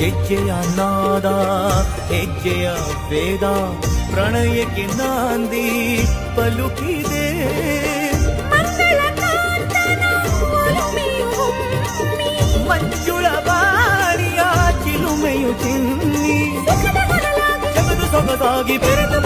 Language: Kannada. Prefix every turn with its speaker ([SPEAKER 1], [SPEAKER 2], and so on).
[SPEAKER 1] ಹೆಜ್ಜೆಯ ನಾದ ಹೆಜ್ಜೆಯ ವೇದ ಪ್ರಣಯಕ್ಕೆ ನಾಂದಿ ಪಲುಕಿದೆ. ಮಂಜುಳ ಬಾರಿಯ ಚಿಲುಮೆಯು ಚಿನ್ನಿ ಜಗದು ಸೊಗಸಾಗಿ ಬೆರೆತು